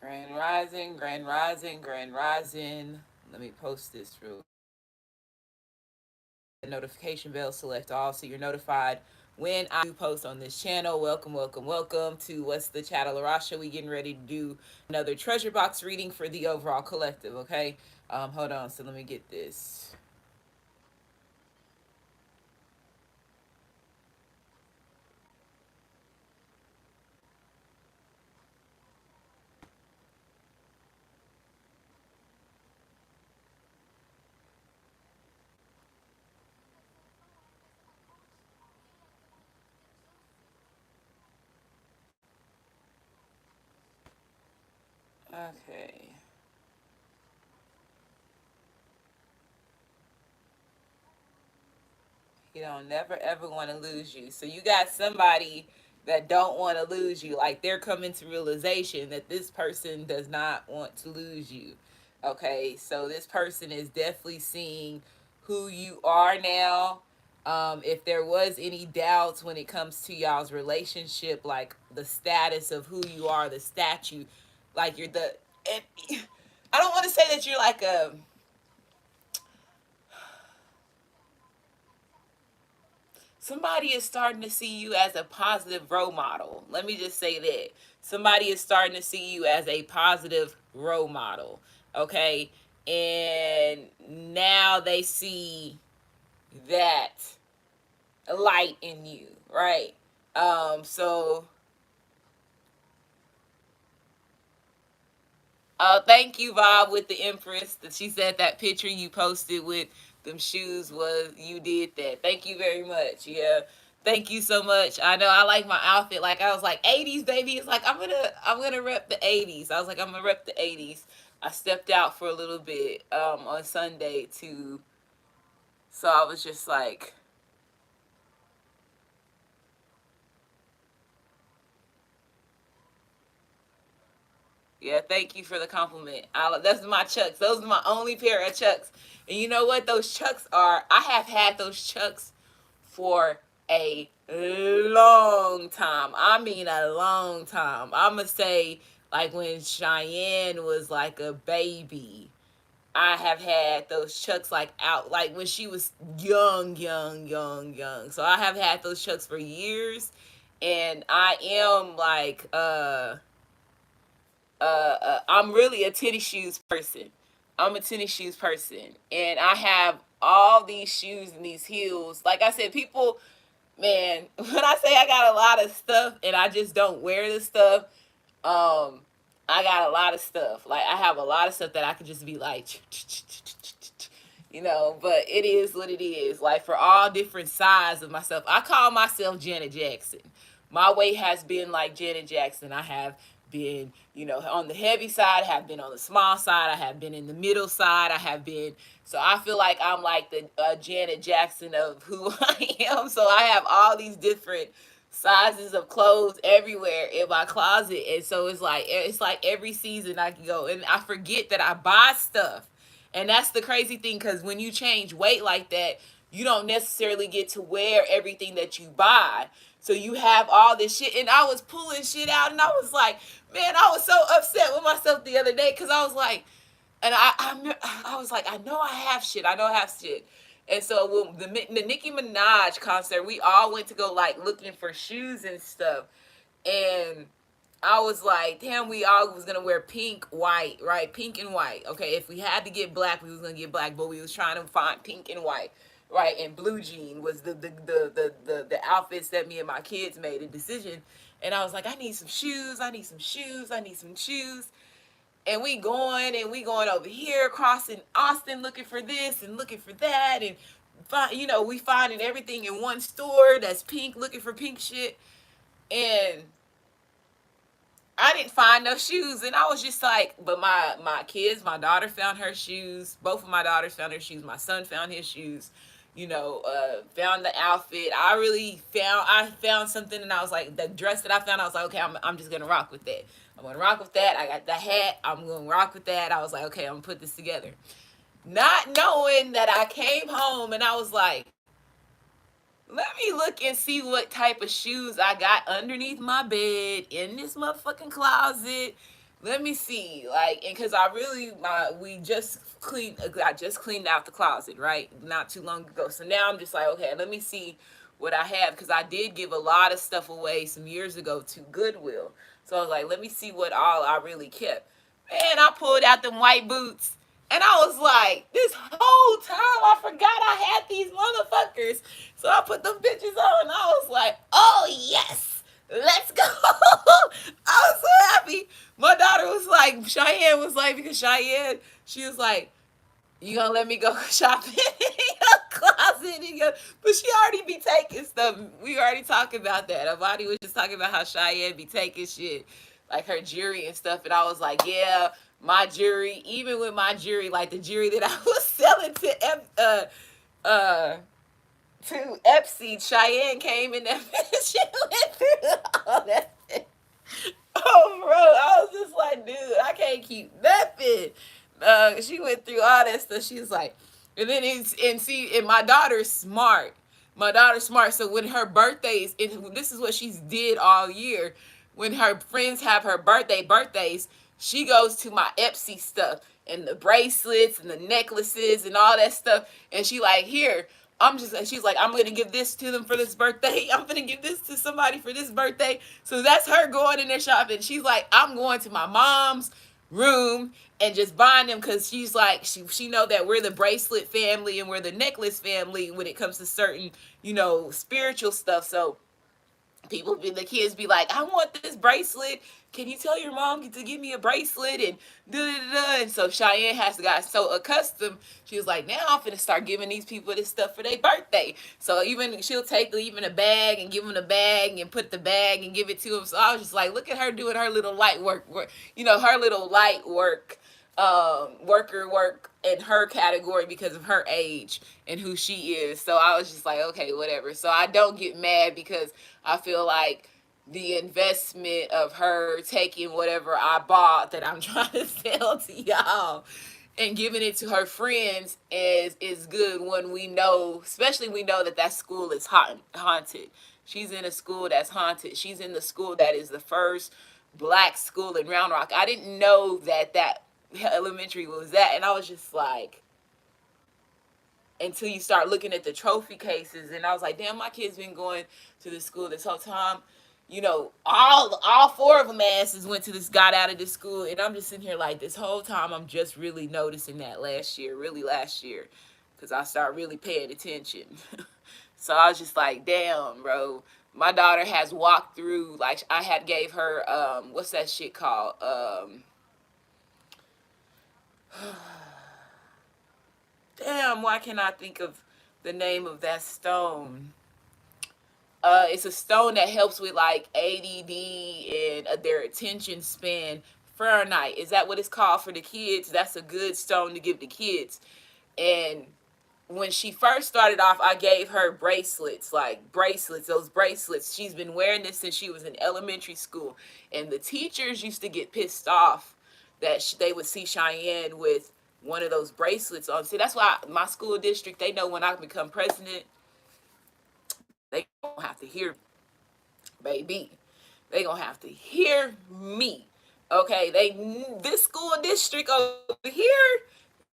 Grand Rising, Grand Rising, Grand Rising. Let me post this real. Notification bell, select all so you're notified when I do post on this channel. Welcome, welcome, welcome to What's the Chattel Rasha. We getting ready to do another treasure box reading for the overall collective, okay? Hold on, so let me get this. Okay. You don't never ever want to lose you. So you got somebody that don't want to lose you. Like they're coming to realization that this person does not want to lose you. Okay, so this person is definitely seeing who you are now. If there was any doubts when it comes to y'all's relationship, like the status of who you are, the statue, like you're the. And I don't want to say that you're like a somebody is starting to see you as a positive role model. Let me just say that. Somebody is starting to see you as a positive role model. Okay? And now they see that light in you, right? So thank you, Bob, with the Empress. She said that picture you posted with them shoes was you did that. Thank you very much. Yeah. Thank you so much. I know I like my outfit. Like I was like 80s baby. It's like I'm gonna rep the 80s. I was like I'm gonna rep the 80s. I stepped out for a little bit on Sunday too. So I was just like yeah, thank you for the compliment. That's my Chucks. Those are my only pair of Chucks. And you know what those Chucks are? I have had those Chucks for a long time. I mean, a long time. I'm going to say, like, when Cheyenne was like a baby, I have had those Chucks like out, like when she was young, young, young, young. So I have had those Chucks for years. And I am like, I'm really a tennis shoes person. I'm a tennis shoes person, and I have all these shoes and these heels. Like I said, people, man, when I say I got a lot of stuff and I just don't wear the stuff, um, I got a lot of stuff. Like I have a lot of stuff that I could just be like, you know. But it is what it is. Like for all different sides of myself, I call myself Janet Jackson. My weight has been like Janet Jackson. I have been, you know, on the heavy side, I have been on the small side, I have been in the middle side, I have been, so I feel like I'm like the Janet Jackson of who I am. So I have all these different sizes of clothes everywhere in my closet, and so it's like every season I can go and I forget that I buy stuff. And that's the crazy thing, because when you change weight like that, you don't necessarily get to wear everything that you buy. So you have all this shit, and I was pulling shit out, and I was like, man, I was so upset with myself the other day because I was like, and I was like, I know I have shit, I know I have shit. And so when the Nicki Minaj concert, we all went to go like looking for shoes and stuff, and I was like, damn, we all was gonna wear pink, white, right? Pink and white. Okay, if we had to get black, we was gonna get black, but we was trying to find pink and white, right? And blue jean was the outfits that me and my kids made a decision. And I was like, I need some shoes, I need some shoes, I need some shoes. And we going over here, crossing Austin, looking for this and looking for that, and we finding everything in one store that's pink, looking for pink shit. And I didn't find no shoes, and I was just like, but my kids, my daughter found her shoes. Both of my daughters found their shoes. My son found his shoes. Found the outfit. I found something, and I was like, the dress that I found, I was like, okay, I'm just gonna rock with that. I'm gonna rock with that. I got the hat. I'm gonna rock with that. I was like, okay, I'm gonna put this together, not knowing that I came home and I was like, let me look and see what type of shoes I got underneath my bed in this motherfucking closet. let me see, like, and because I really, I just cleaned out the closet, right, not too long ago. So now I'm just like, okay, let me see what I have, because I did give a lot of stuff away some years ago to Goodwill. So I was like, let me see what all I really kept. Man, I pulled out them white boots. And I was like, this whole time I forgot I had these motherfuckers. So I put them bitches on and I was like, oh yes, let's go. I was so happy. My daughter was like, Cheyenne was like, because Cheyenne, she was like, you gonna let me go shopping in your closet? But she already be taking stuff. We already talked about that. Avadi was just talking about how Cheyenne be taking shit, like her jewelry and stuff. And I was like, yeah, my jewelry, even with my jewelry, like the jewelry that I was selling uh, to Epsy, Cheyenne came in that bitch. She went through all that. Oh, bro, I was just like, dude, I can't keep nothing. She went through all that stuff. She was like, and then and my daughter's smart. My daughter's smart. So when her birthdays, this is what she's did all year. When her friends have her birthdays, she goes to my Epsy stuff and the bracelets and the necklaces and all that stuff. And she like, here, she's like, I'm gonna give this to them for this birthday. I'm gonna give this to somebody for this birthday. So that's her going in there shopping. She's like, I'm going to my mom's room and just buying them, because she's like, she know that we're the bracelet family and we're the necklace family when it comes to certain, spiritual stuff. So the kids be like, I want this bracelet. Can you tell your mom to give me a bracelet? And da da da. And so Cheyenne got so accustomed. She was like, now I'm finna start giving these people this stuff for their birthday. So even she'll take even a bag and give them the bag and put the bag and give it to them. So I was just like, look at her doing her little light work. Her little light work, work in her category because of her age and who she is. So I was just like, okay, whatever. So I don't get mad, because I feel like the investment of her taking whatever I bought that I'm trying to sell to y'all and giving it to her friends is good, when we know, especially we know that school is haunted. She's in a school that's haunted. She's in the school that is the first black school in Round Rock. I didn't know that elementary was that, and I was just like, until you start looking at the trophy cases, and I was like, damn, my kid's been going to this school this whole time. All four of them asses went to got out of this school, and I'm just sitting here like, this whole time I'm just really noticing that last year, because I started really paying attention. So I was just like, damn, bro. My daughter has walked through, like, I had gave her, what's that shit called? Damn, why can't I think of the name of that stone? It's a stone that helps with like ADD and their attention span. Fahrenheit, is that what it's called for the kids? That's a good stone to give the kids. And when she first started off, I gave her bracelets, those bracelets. She's been wearing this since she was in elementary school. And the teachers used to get pissed off that they would see Cheyenne with one of those bracelets on. See, that's why my school district, they know when I become president, they don't have to hear, baby. They gonna have to hear me. Okay, this school district over here,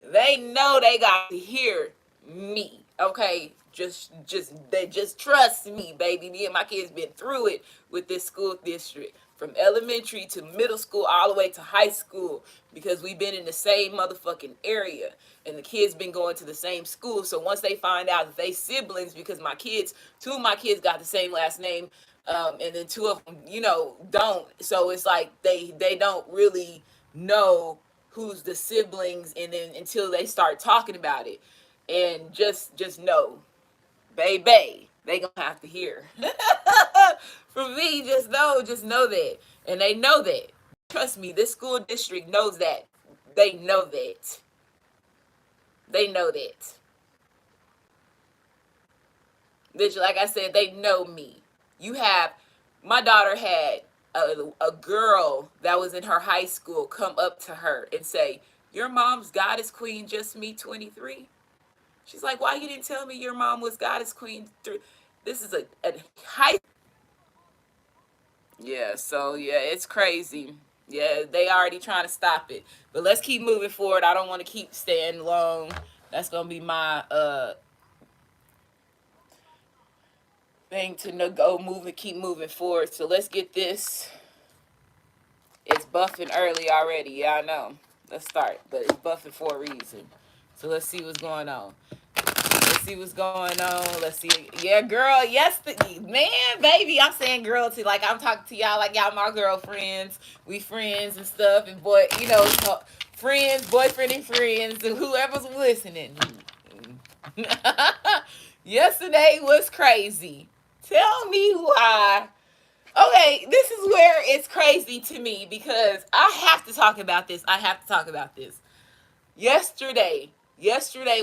they know they got to hear me. Okay, they just trust me, baby. Me and my kids been through it with this school district, from elementary to middle school all the way to high school, because we've been in the same motherfucking area and the kids been going to the same school. So once they find out that they siblings, because two of my kids got the same last name, and then two of them, don't. So it's like they don't really know who's the siblings, and then until they start talking about it, and just know, baby, they gonna have to hear from me. Just know that, and they know that. Trust me, this school district knows that. They know that. They know that. Like I said, they know me. My daughter had a girl that was in her high school come up to her and say, your mom's goddess queen just me 23. She's like, why you didn't tell me your mom was goddess queen 3? This is a high. Yeah, so yeah, it's crazy. Yeah, they already trying to stop it. But let's keep moving forward. I don't want to keep staying long. That's gonna be my thing to go move and keep moving forward. So let's get this. It's buffing early already. Yeah, I know. Let's start. But it's buffing for a reason. So let's see what's going on. Let's see what's going on. Let's see. Yeah, girl. Yes, man, baby. I'm saying girl to like I'm talking to y'all like y'all my girlfriends. We friends and stuff, and boy, friends, boyfriend and friends, and whoever's listening. Yesterday was crazy. Tell me why. Okay, this is where it's crazy to me because I have to talk about this. I have to talk about this. Yesterday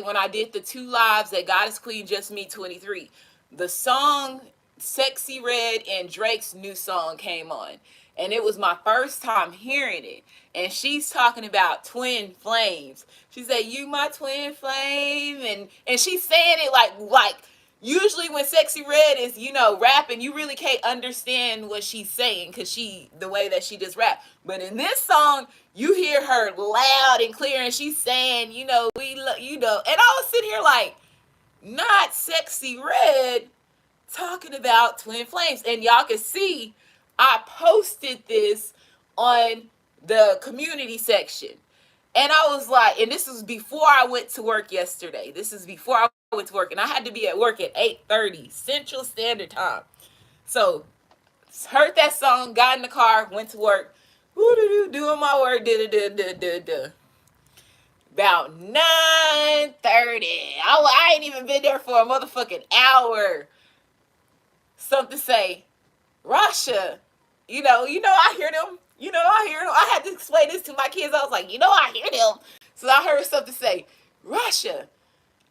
when I did the 2 lives at Goddess Queen Just Me 23, the song Sexy Red and Drake's new song came on. And it was my first time hearing it. And she's talking about twin flames. She said, "You my twin flame," and she's saying it like usually when Sexy Red is, rapping, you really can't understand what she's saying because the way that she just rap. But in this song, you hear her loud and clear and she's saying, and I was sitting here like, not Sexy Red talking about twin flames. And y'all can see I posted this on the community section. And I was like, and this was before I went to work yesterday. This is before I went to work. And I had to be at work at 8:30 Central Standard Time. So, heard that song, got in the car, went to work. Doing my work. About 9:30. I ain't even been there for a motherfucking hour. Something say, Rasha, I hear them. I hear them. I had to explain this to my kids. I was like, I hear them. So I heard something say, Rasha.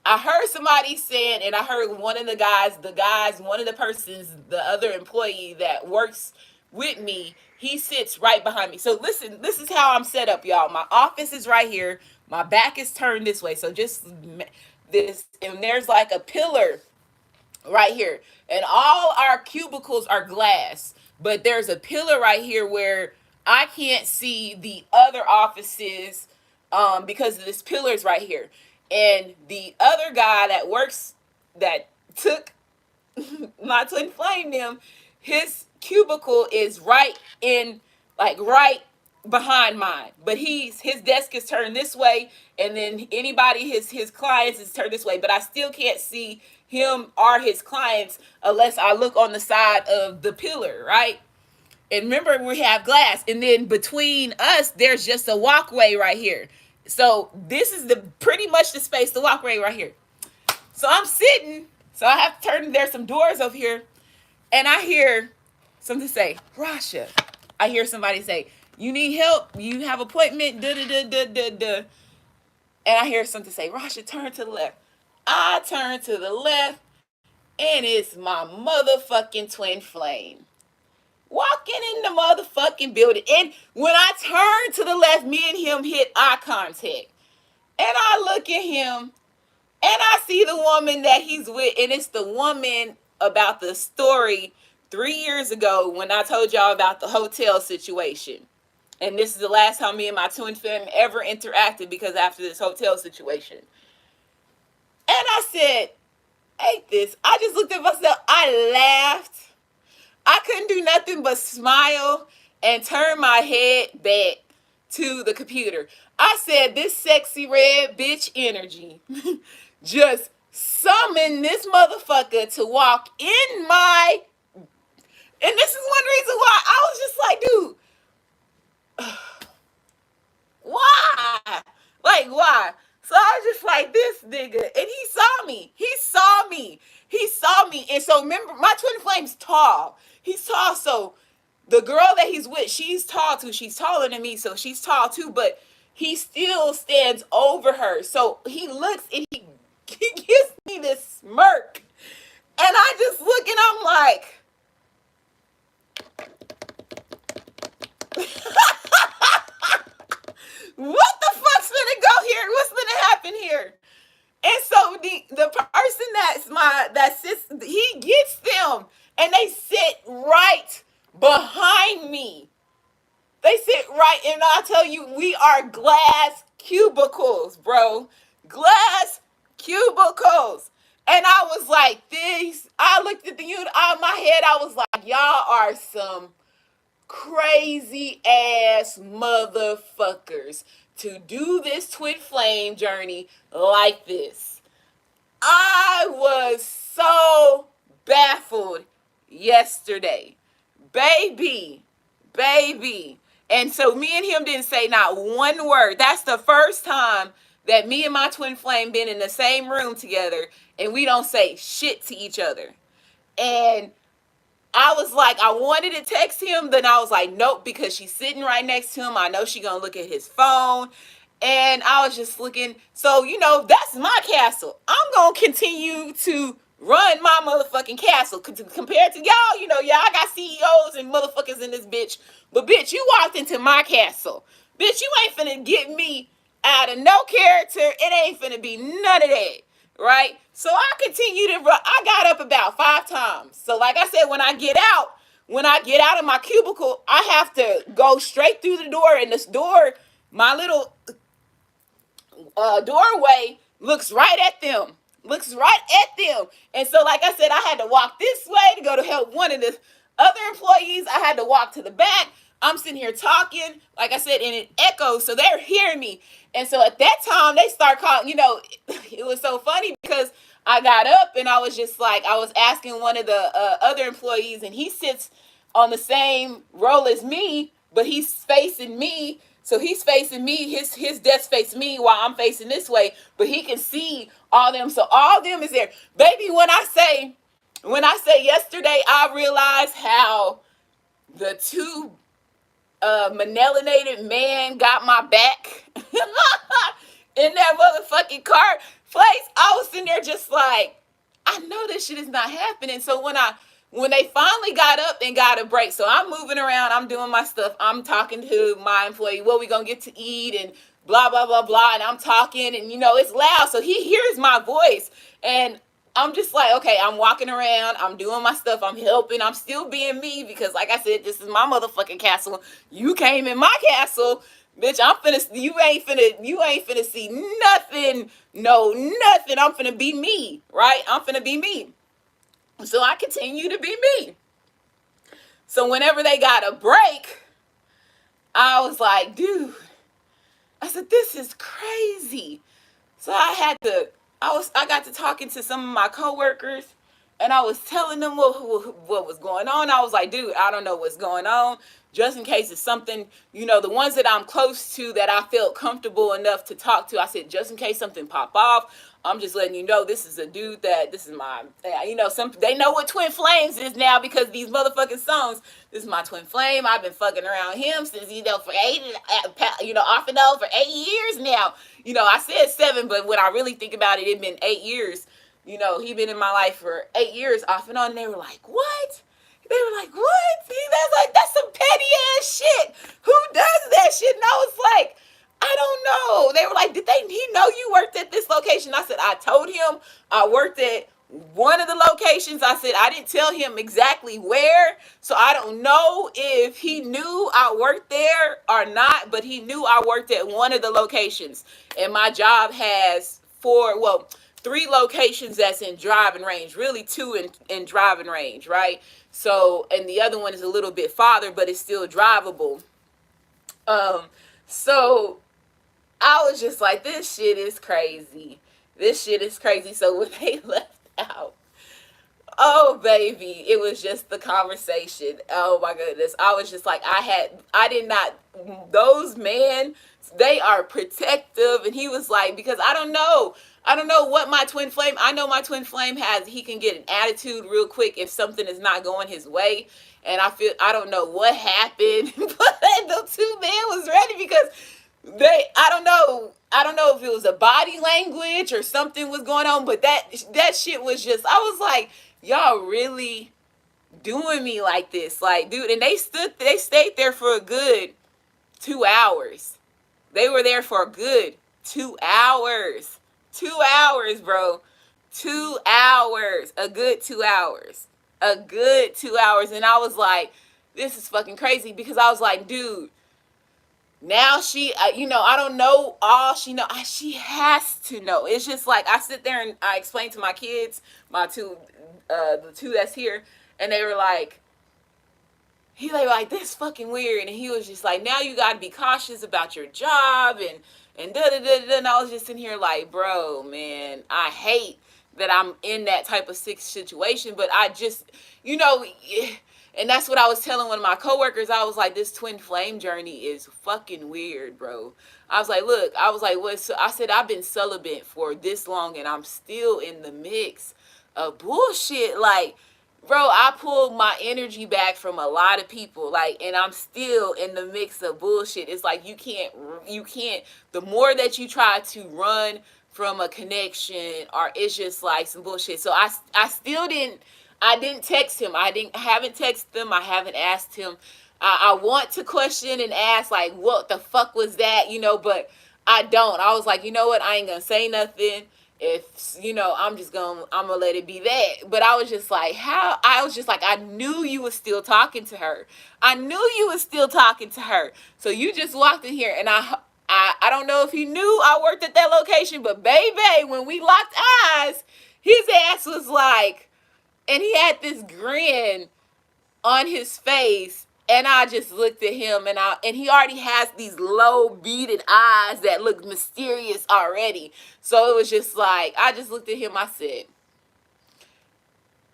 I heard somebody saying, and I heard one of the guys, one of the persons, the other employee that works with me, he sits right behind me. So listen, this is how I'm set up, y'all. My office is right here. My back is turned this way. So just this, and there's like a pillar right here. And all our cubicles are glass, but there's a pillar right here where I can't see the other offices because of this pillar's right here. And the other guy that took my twin flame them, his cubicle is right behind mine. But his desk is turned this way, and then anybody his clients is turned this way. But I still can't see him or his clients unless I look on the side of the pillar, right? And remember, we have glass, and then between us, there's just a walkway right here. So this is pretty much the space, the walkway right here. So I'm sitting, so I have to turn, there's some doors over here, and I hear something say, Rasha. I hear somebody say, "You need help? You have appointment, da da da da da da." And I hear something say, Rasha, turn to the left. I turn to the left, and it's my motherfucking twin flame walking in the motherfucking building. And when I turn to the left, me and him hit eye contact. And I look at him, and I see the woman that he's with, and it's the woman about the story 3 years ago when I told y'all about the hotel situation. And this is the last time me and my twin fam ever interacted because after this hotel situation. And I said, "Ain't this?" I just looked at myself. I laughed. I couldn't do nothing but smile and turn my head back to the computer. I said, this Sexy Red bitch energy just summoned this motherfucker to walk in my... And this is one reason why I was just like, dude, why? Like, why? So I was just like, this nigga. And he saw me. And so remember, my twin flame's tall. He's tall, so the girl that he's with, she's tall too. She's taller than me, so she's tall too, but he still stands over her. So he looks and he gives me this smirk. And I just look and I'm like... what the fuck's gonna go here? What's gonna happen here? And so the person that sits, he gets them, and they sit right behind me. They sit right, and I tell you, we are glass cubicles, bro. Glass cubicles. And I was like, this. I looked at the unit on my head. I was like, y'all are some crazy ass motherfuckers to do this twin flame journey like this. I was so baffled yesterday. Baby, baby. And so me and him didn't say not one word. That's the first time that me and my twin flame been in the same room together and we don't say shit to each other. And I was like, I wanted to text him, then I was like, nope, because she's sitting right next to him. I know she's gonna look at his phone. And I was just looking, so that's my castle. I'm gonna continue to run my motherfucking castle. Compared to y'all, y'all got CEOs and motherfuckers in this bitch. But bitch, you walked into my castle. Bitch, you ain't finna get me out of no character. It ain't finna be none of that. Right? So I continue to run. I got up about 5 times. So like I said, when I get out of my cubicle, I have to go straight through the door. And this door, my little doorway looks right at them. And so, like I said, I had to walk this way to go to help one of the other employees. I had to walk to the back. I'm sitting here talking, like I said, and it echoes, so they're hearing me. And so at that time, they start calling, it was so funny because I got up and I was just like, I was asking one of the other employees, and he sits on the same row as me, but he's facing me. So he's facing me, his desk facing me while I'm facing this way, but he can see all them. So all them is there. Baby, when I say yesterday, I realized how the two melanated man got my back in that motherfucking car place. I was sitting there just like, I know this shit is not happening. So when they finally got up and got a break, so I'm moving around, I'm doing my stuff, I'm talking to my employee, what we gonna get to eat and blah, blah, blah, blah, and I'm talking, and it's loud, so he hears my voice, and I'm just like, okay, I'm walking around, I'm doing my stuff, I'm helping, I'm still being me, because like I said, this is my motherfucking castle. You came in my castle, bitch. You ain't finna see nothing, nothing. I'm finna be me, right? I'm finna be me. So I continue to be me. So whenever they got a break, I was like, dude, I said, this is crazy. So I got to talking to some of my coworkers, and I was telling them what was going on. I was like, dude, I don't know what's going on. Just in case it's something, the ones that I'm close to that I felt comfortable enough to talk to, I said, just in case something pop off, I'm just letting you know this is a dude this is my, they know what twin flames is now because these motherfucking songs. This is my twin flame. I've been fucking around him since, for 8, off and on for 8 years now. I said 7, but when I really think about it, it's been 8 years. He been in my life for 8 years off and on. And they were like, what? They were like, what? That's some petty ass shit. Who does that shit? And I was like, I don't know. They were like, he know you worked at this location? I said, I told him I worked at one of the locations. I said, I didn't tell him exactly where. So I don't know if he knew I worked there or not, but he knew I worked at one of the locations. And my job has 3 locations that's in driving range, really 2 in driving range, right? So, and the other one is a little bit farther, but it's still drivable. So I was just like, this shit is crazy. So when they left out, oh baby, it was just the conversation. Oh my goodness. I was just like, those men, they are protective. And he was like, because I don't know what my twin flame, I know my twin flame he can get an attitude real quick if something is not going his way. And I don't know what happened, but the 2 men was ready because I don't know if it was a body language or something was going on, but that shit was just, I was like, y'all really doing me like this? Like, dude, and they stayed there for a good 2 hours. They were there for a good 2 hours. 2 hours, bro. 2 hours. A good 2 hours. A good 2 hours. And I was like, this is fucking crazy, because I was like, dude, now she, I don't know all she know. She has to know. It's just like I sit there and I explain to my kids, my two, the two that's here, and they were like, he like this fucking weird, and he was just like, now you got to be cautious about your job and da da da da. And I was just in here like, bro, man, I hate that I'm in that type of sick situation, but I just, and that's what I was telling one of my coworkers. I was like, this twin flame journey is fucking weird, bro. I was like, look, I was like, what? So I said, I've been celibate for this long, and I'm still in the mix of bullshit, like, bro, I pulled my energy back from a lot of people, like, and I'm still in the mix of bullshit. It's like you can't, the more that you try to run from a connection, or it's just like some bullshit. So I still I didn't text him. I haven't texted him. I haven't asked him. I want to question and ask, like, what the fuck was that, but I don't. I was like, you know what? I ain't gonna say nothing. If, I'm gonna let it be that. But I was just like, I knew you was still talking to her. I knew you was still talking to her. So you just walked in here, and I don't know if he knew I worked at that location, but baby, when we locked eyes, his ass was like, and he had this grin on his face, and I just looked at him, and he already has these low beaded eyes that look mysterious already. So it was just like, I just looked at him. I said,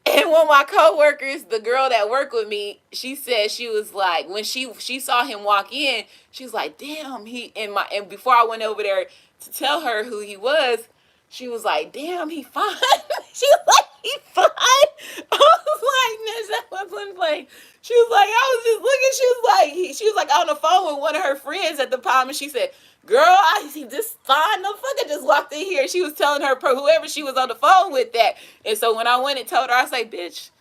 and one of my coworkers, the girl that worked with me, she said, she was like, when she saw him walk in, she was like, damn, and before I went over there to tell her who he was, she was like, damn, he fine. She was like, he fine. I was like, man, that wasn't playing. She was like, I was just looking. She was like on the phone with one of her friends at the time, and she said, girl, I see this fine motherfucker just walked in here. She was telling her, whoever she was on the phone with, that. And so when I went and told her, I was like, bitch,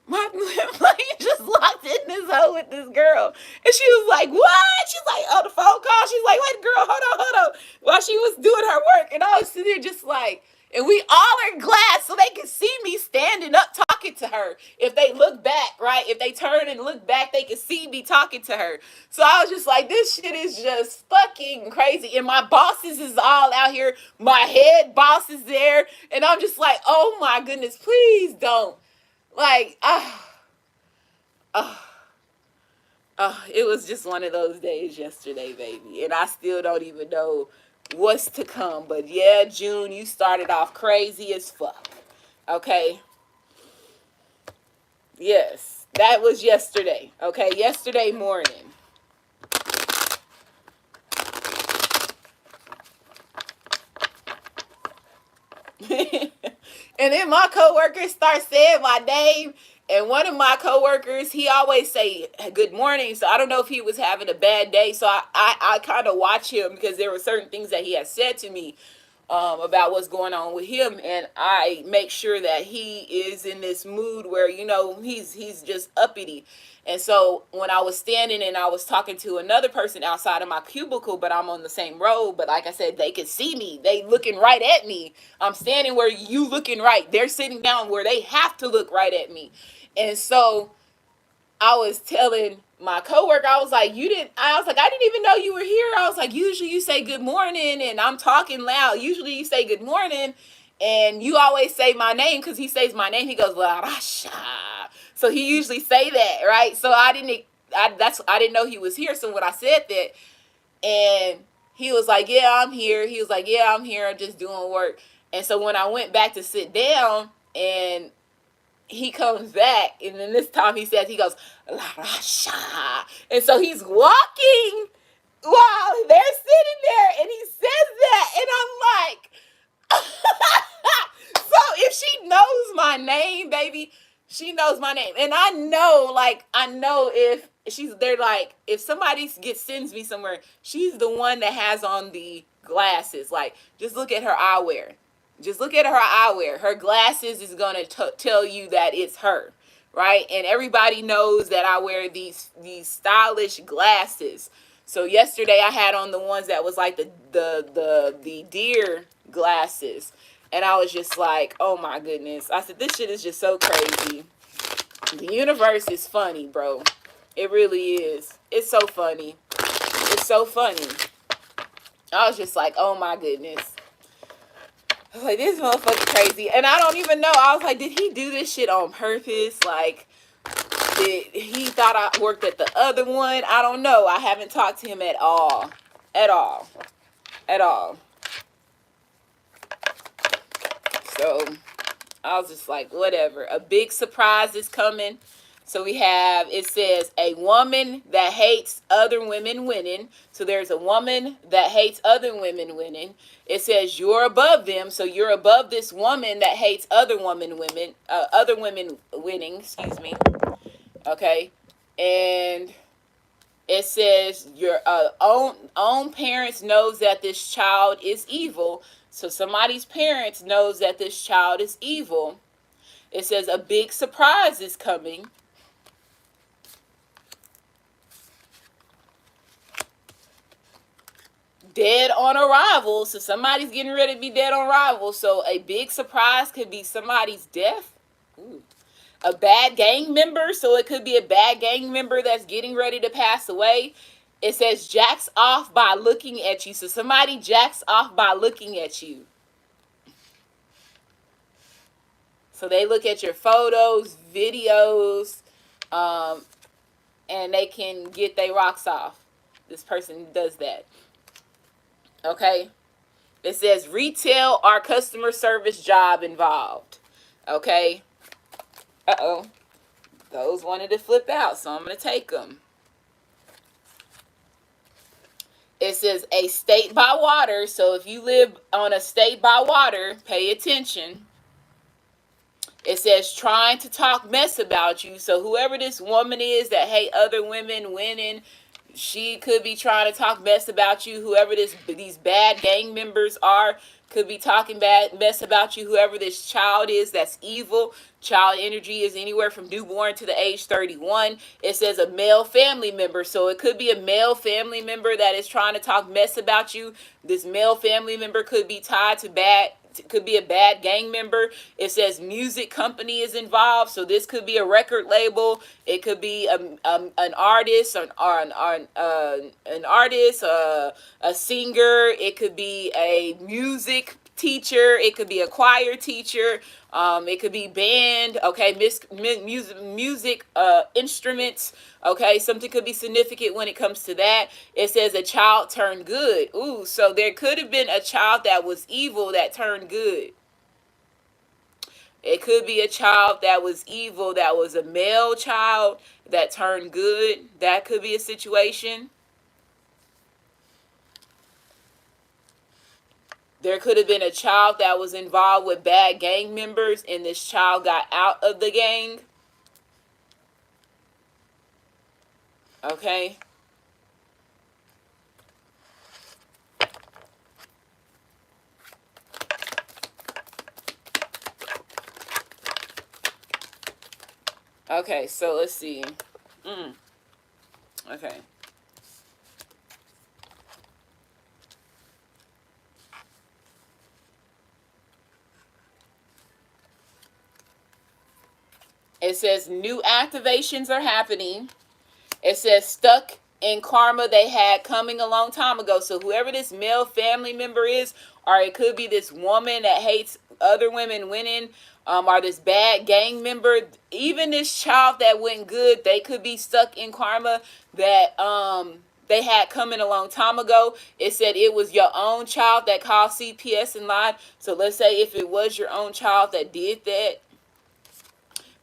my plane just locked in this hole with this girl. And she was like, what? She's like, on the phone call. She's like, wait, girl, hold on. While she was doing her work. And I was sitting there just like, and we all are glass so they can see me standing up talking to her. If they look back, right? If they turn and look back, they can see me talking to her. So I was just like, this shit is just fucking crazy. And my bosses is all out here. My head boss is there. And I'm just like, oh my goodness, please don't. Like, it was just one of those days yesterday, baby. And I still don't even know what's to come. But yeah, June, you started off crazy as fuck. Okay? Yes, that was yesterday. Okay, yesterday morning. And then my coworkers start saying my name. And one of my coworkers, he always say good morning. So I don't know if he was having a bad day. So I kind of watch him, because there were certain things that he had said to me about what's going on with him, and I make sure that he is in this mood where, he's just uppity. And so when I was standing and I was talking to another person outside of my cubicle, but I'm on the same road, but like I said, they could see me. They looking right at me. I'm standing where you looking right. They're sitting down where they have to look right at me. And so I was telling my coworker, I was like, I didn't even know you were here. I was like, usually you say good morning, and I'm talking loud. Usually you say good morning, and you always say my name, because he says my name. He goes, well, Rasha. So he usually say that, right? So I didn't know he was here. So when I said that, and he was like, yeah, I'm here. He was like, yeah, I'm here. I'm just doing work. And so when I went back to sit down, and he comes back, and then this time he goes, La Rasha. And so he's walking while they're sitting there, and he says that, and I'm like, so if she knows my name, baby, she knows my name. And I know if if somebody sends me somewhere, she's the one that has on the glasses. Like, just look at her eyewear. Just look at her eyewear. Her glasses is going to tell you that it's her, right? And everybody knows that I wear these stylish glasses. So yesterday I had on the ones that was like the deer glasses. And I was just like, oh my goodness. I said, this shit is just so crazy. The universe is funny, bro. It really is. It's so funny. It's so funny. I was just like, oh my goodness. I was like, this motherfucker crazy. And I don't even know. I was like, did he do this shit on purpose? Like, did he thought I worked at the other one? I don't know. I haven't talked to him at all. At all. At all. So I was just like, whatever. A big surprise is coming. So we have, it says, a woman that hates other women winning. So there's a woman that hates other women winning. It says you're above them. So you're above this woman that hates other women winning. Excuse me. Okay. And it says your own parents knows that this child is evil. So somebody's parents knows that this child is evil. It says a big surprise is coming. Dead on arrival. So somebody's getting ready to be dead on arrival. So a big surprise could be somebody's death. Ooh. A bad gang member. So it could be a bad gang member that's getting ready to pass away. It says jacks off by looking at you. So somebody jacks off by looking at you. So they look at your photos, videos, and they can get their rocks off. This person does that. Okay. It says retail or customer service job involved. Okay. Uh-oh. Those wanted to flip out, so I'm going to take them. It says a state by water. So if you live on a state by water, pay attention. It says trying to talk mess about you. So whoever this woman is that hate other women winning, she could be trying to talk mess about you. Whoever these bad gang members are could be talking bad mess about you. Whoever this child is that's evil. Child energy is anywhere from newborn to the age 31. It says a male family member. So it could be a male family member that is trying to talk mess about you. This male family member could be tied to could be a bad gang member. It says music company is involved. So this could be a record label. It could be an artist or an artist, a singer. It could be a music teacher. It could be a choir teacher. It could be band. Okay, music instruments. Okay, something could be significant when it comes to that. It says a child turned good. Ooh, so there could have been a child that was evil that turned good. It could be a child that was evil, that was a male child that turned good. That could be a situation. There could have been a child that was involved with bad gang members and this child got out of the gang. Okay. Okay, so let's see. Okay. It says new activations are happening. It says stuck in karma they had coming a long time ago. So whoever this male family member is, or it could be this woman that hates other women winning, or this bad gang member, even this child that went good, they could be stuck in karma that they had coming a long time ago. It said it was your own child that called CPS and lied. So let's say if it was your own child that did that,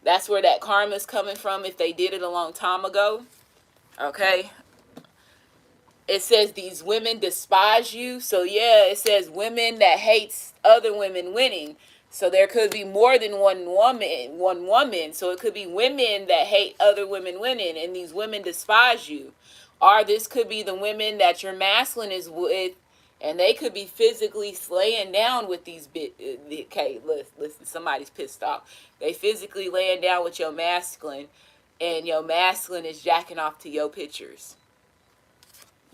that's where that karma is coming from if they did it a long time ago. Okay. It says these women despise you. So yeah, it says women that hates other women winning. So there could be more than one woman. So it could be women that hate other women winning and these women despise you. Or this could be the women that your masculine is with and they could be physically laying down with these okay, listen, somebody's pissed off. They physically laying down with your masculine and your masculine is jacking off to your pictures.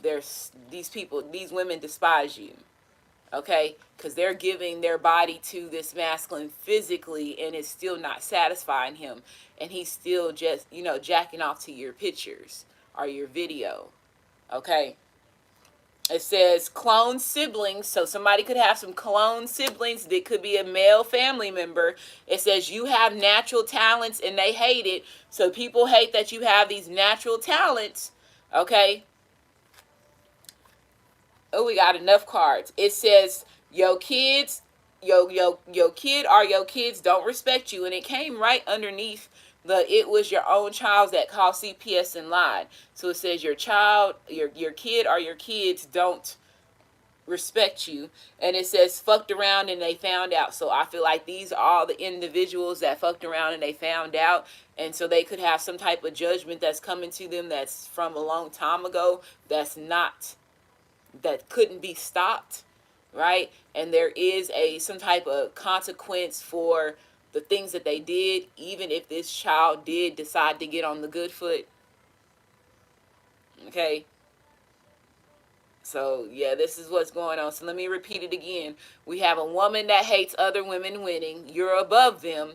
There's these women despise you. Okay, because they're giving their body to this masculine physically and it's still not satisfying him. And he's still just, jacking off to your pictures or your video. Okay. It says clone siblings. So somebody could have some clone siblings that could be a male family member. It says you have natural talents and they hate it. So people hate that you have these natural talents. Okay. Oh, we got enough cards. It says your kids, your kid or your kids don't respect you. And it came right underneath the it was your own child that called CPS and lied. So it says your child, your kid or your kids don't respect you. And it says fucked around and they found out. So I feel like these are all the individuals that fucked around and they found out, and so they could have some type of judgment that's coming to them that's from a long time ago, that's not, that couldn't be stopped, right? And there is a some type of consequence for the things that they did, even if this child did decide to get on the good foot. Okay. So, yeah, this is what's going on. So let me repeat it again. We have a woman that hates other women winning. You're above them.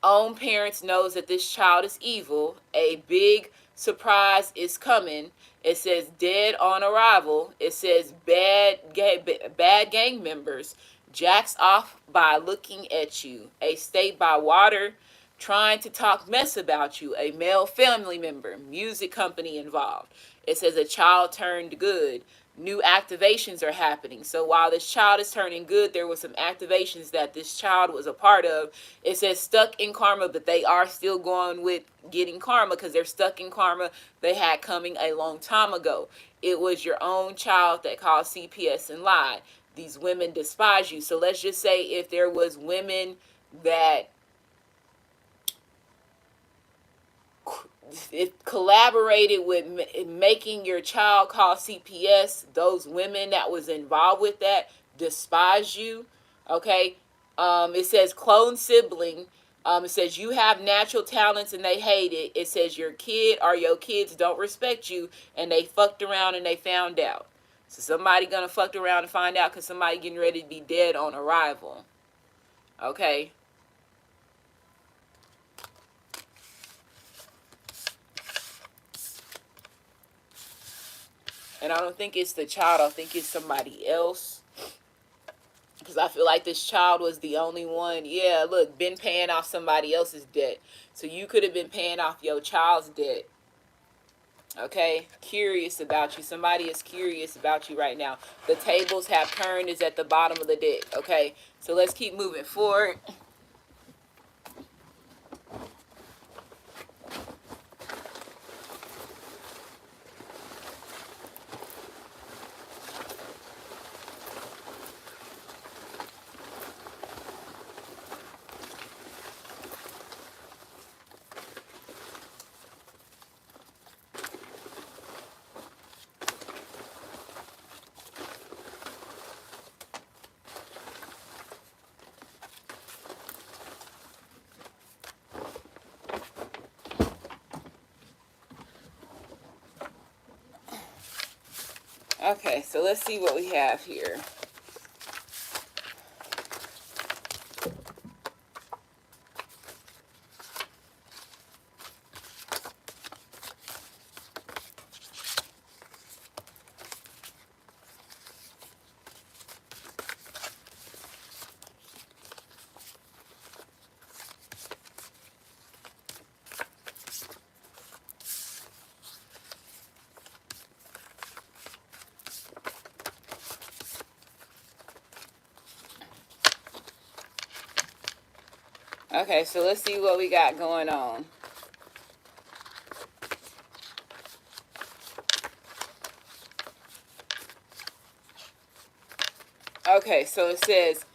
Own parents knows that this child is evil. A big surprise is coming. It says dead on arrival. It says bad gang members. Jacks off by looking at you. A state by water trying to talk mess about you. A male family member. Music company involved. It says a child turned good. New activations are happening. So while this child is turning good, there were some activations that this child was a part of. It says stuck in karma, but they are still going with getting karma because they're stuck in karma they had coming a long time ago. It was your own child that called CPS and lied. These women despise you. So let's just say if there was women that it collaborated with making your child call CPS, those women that was involved with that despise you. Okay. It says clone sibling. It says you have natural talents and they hate it. It says your kid or your kids don't respect you and they fucked around and they found out. So somebody gonna fuck around and find out because somebody getting ready to be dead on arrival. Okay. And I don't think it's the child. I think it's somebody else. Because I feel like this child was the only one. Yeah, look, been paying off somebody else's debt. So you could have been paying off your child's debt. Okay? Curious about you. Somebody is curious about you right now. The tables have turned is at the bottom of the deck. Okay? So let's keep moving forward. Okay, so let's see what we have here. Okay, so let's see what we got going on. Okay, so it says,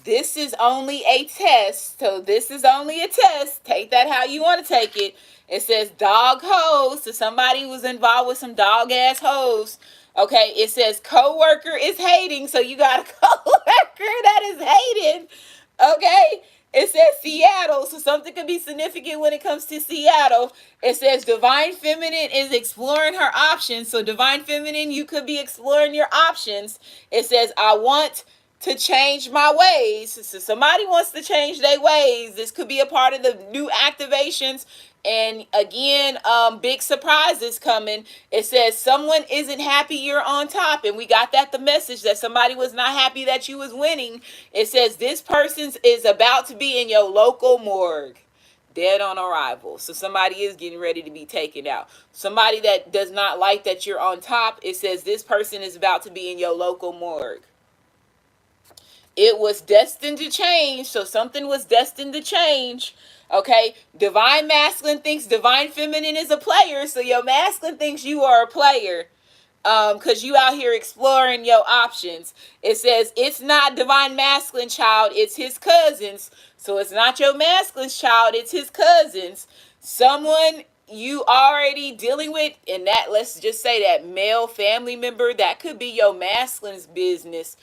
this is only a test. So this is only a test. Take that how you want to take it. It says dog hoes. So somebody was involved with some dog ass hoes. Okay, it says coworker is hating. So you got a coworker that is hating. Okay. It says Seattle, so something could be significant when it comes to Seattle. It says Divine Feminine is exploring her options. So Divine Feminine, you could be exploring your options. It says, I want to change my ways. So somebody wants to change their ways. This could be a part of the new activations. And again, big surprises coming. It says someone isn't happy you're on top. And we got that the message that somebody was not happy that you was winning. It says this person is about to be in your local morgue. Dead on arrival. So somebody is getting ready to be taken out. Somebody that does not like that you're on top. It says this person is about to be in your local morgue. It was destined to change. So something was destined to change. Okay. Divine masculine thinks divine feminine is a player. So your masculine thinks you are a player. Because you out here exploring your options. It says it's not divine masculine child, it's his cousins. So it's not your masculine child, it's his cousins. Someone you already dealing with, and that, let's just say that male family member, that could be your masculine's business.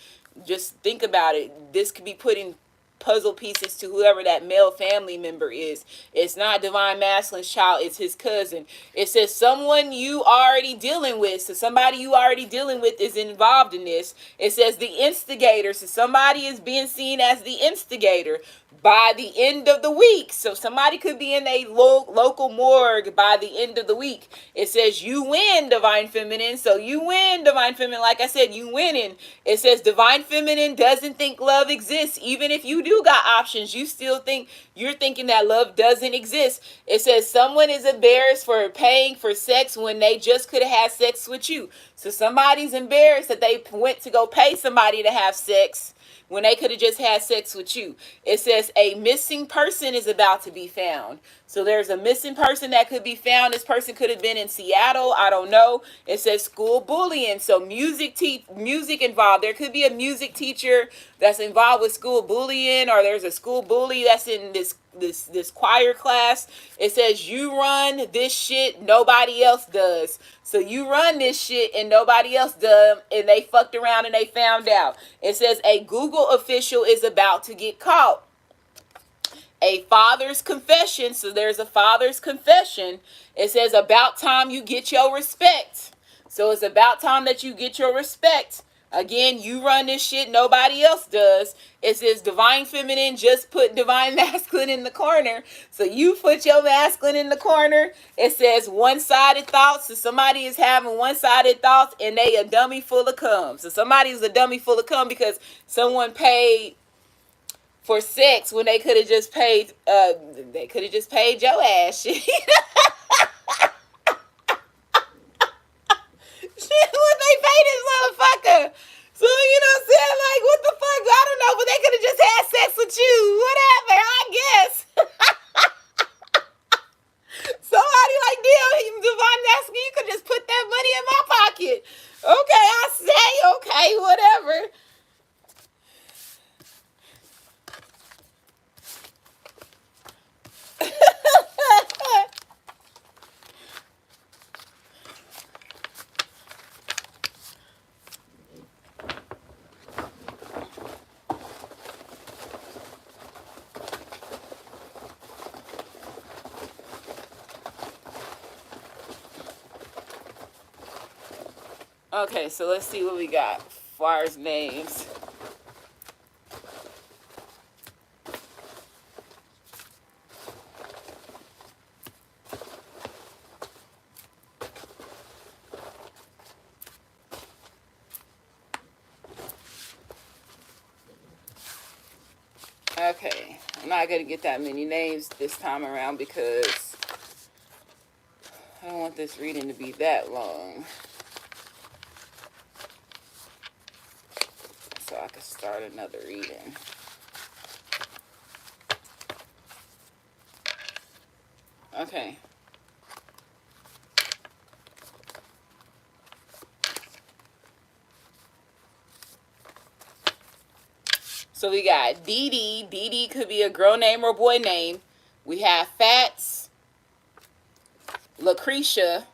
Just think about it. This could be putting puzzle pieces to whoever that male family member is. It's not divine masculine's child, it's his cousin. It says someone you already dealing with. So somebody you already dealing with is involved in this. It says the instigator. So somebody is being seen as the instigator by the end of the week. So somebody could be in a local morgue by the end of the week. It says you win, divine feminine. So you win, divine feminine. Like I said, you winning. It says divine feminine doesn't think love exists. Even if you do got options, you still think, you're thinking that love doesn't exist. It says someone is embarrassed for paying for sex when they just could have had sex with you. So somebody's embarrassed that they went to go pay somebody to have sex when they could have just had sex with you. It says a missing person is about to be found. So there's a missing person that could be found. This person could have been in Seattle. I don't know. It says school bullying. So music involved. There could be a music teacher that's involved with school bullying, or there's a school bully that's in this choir class. It says you run this shit, nobody else does. So you run this shit and nobody else does, and they fucked around and they found out. It says a Google official is about to get caught. A father's confession. So there's a father's confession. It says about time you get your respect. So it's about time that you get your respect. Again, you run this shit, nobody else does. It says divine feminine just put divine masculine in the corner. So you put your masculine in the corner. It says one-sided thoughts. So somebody is having one-sided thoughts and they a dummy full of cum. So somebody's a dummy full of cum because someone paid for sex when they could have just paid your ass shit. What they paid this motherfucker. So, you know what I'm saying? Like, what the fuck? I don't know, but they could have just had sex with you. Whatever, I guess. Somebody like, damn, divine masculine, you could just put that money in my pocket. Okay, I say, okay, whatever. Okay, so let's see what we got. Flyers names. Okay, I'm not going to get that many names this time around because I don't want this reading to be that long. So I could start another reading. Okay. So we got Dee Dee. Dee Dee could be a girl name or boy name. We have Fats, Lucretia,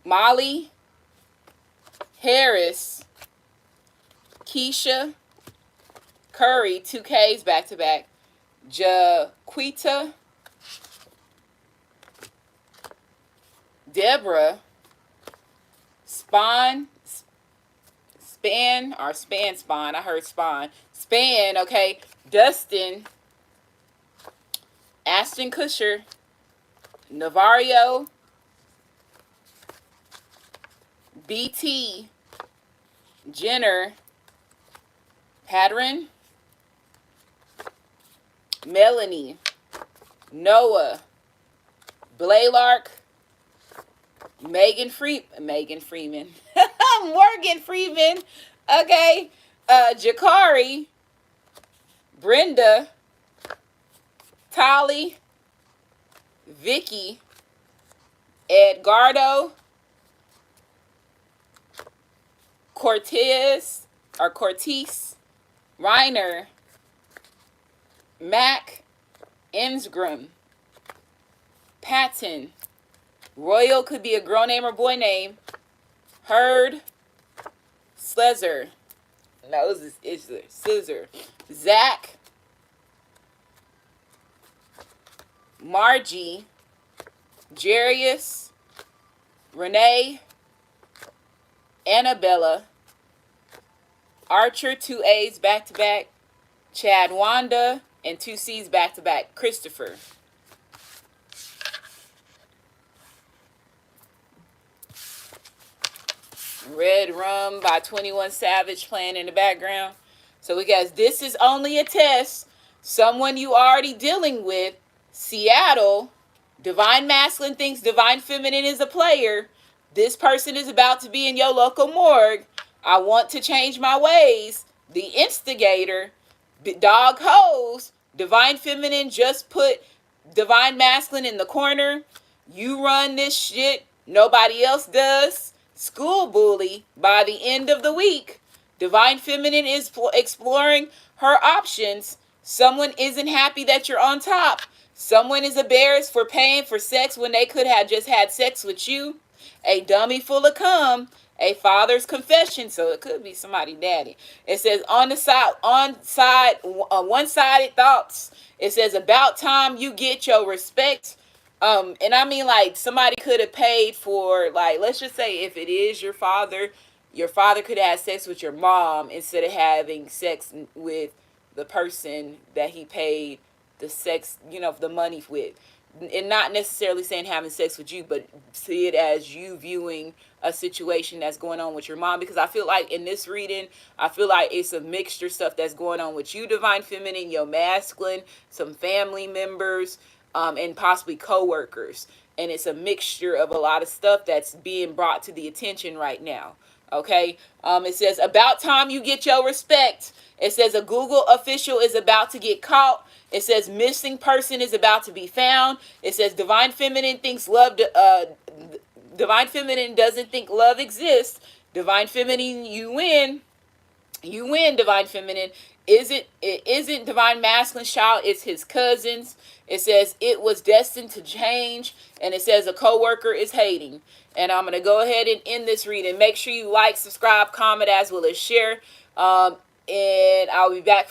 Molly, Harris, Keisha, Curry, 2 Ks back to back, Jaquita, Deborah, Span, or Spawn. I heard Spawn. Span, okay. Dustin, Ashton Kutcher, Navario, BT, Jenner, Padron, Melanie, Noah, Blaylark, Morgan Freeman, Morgan Freeman, okay, Jakari, Brenda, Tolly, Vicky, Edgardo, Cortez, Reiner, Mac, Insgrim, Patton, Royal could be a girl name or boy name, Hurd, Slezer, no, it's Scissor, Zach, Margie, Jarius, Renee, Annabella, Archer, 2 A's back to back, Chad Wanda, and 2 C's back to back, Christopher. Red Rum by 21 Savage playing in the background. So we got, this is only a test. Someone you already dealing with, Seattle, Divine Masculine thinks Divine Feminine is a player. This person is about to be in your local morgue. I want to change my ways. The instigator, Dog Hose, Divine Feminine just put Divine Masculine in the corner. You run this shit. Nobody else does. School bully. By the end of the week, Divine Feminine is exploring her options. Someone isn't happy that you're on top. Someone is embarrassed for paying for sex when they could have just had sex with you. A dummy full of cum. A father's confession, so it could be somebody daddy. It says one-sided thoughts. It says about time you get your respect. And I mean, like, somebody could have paid for, like, let's just say if it is your father could have sex with your mom instead of having sex with the person that he paid the sex, the money with. And not necessarily saying having sex with you, but see it as you viewing a situation that's going on with your mom. Because I feel like in this reading, I feel like it's a mixture stuff that's going on with you, Divine Feminine, your masculine, some family members, and possibly co-workers. And it's a mixture of a lot of stuff that's being brought to the attention right now. Okay. It says, about time you get your respect. It says a Google official is about to get caught. It says missing person is about to be found. It says Divine Feminine thinks Divine Feminine doesn't think love exists. Divine Feminine, you win. You win, Divine Feminine. It isn't Divine Masculine's child, it's his cousin's. It says it was destined to change. And it says a coworker is hating. And I'm going to go ahead and end this reading. Make sure you like, subscribe, comment, as well as share. And I'll be back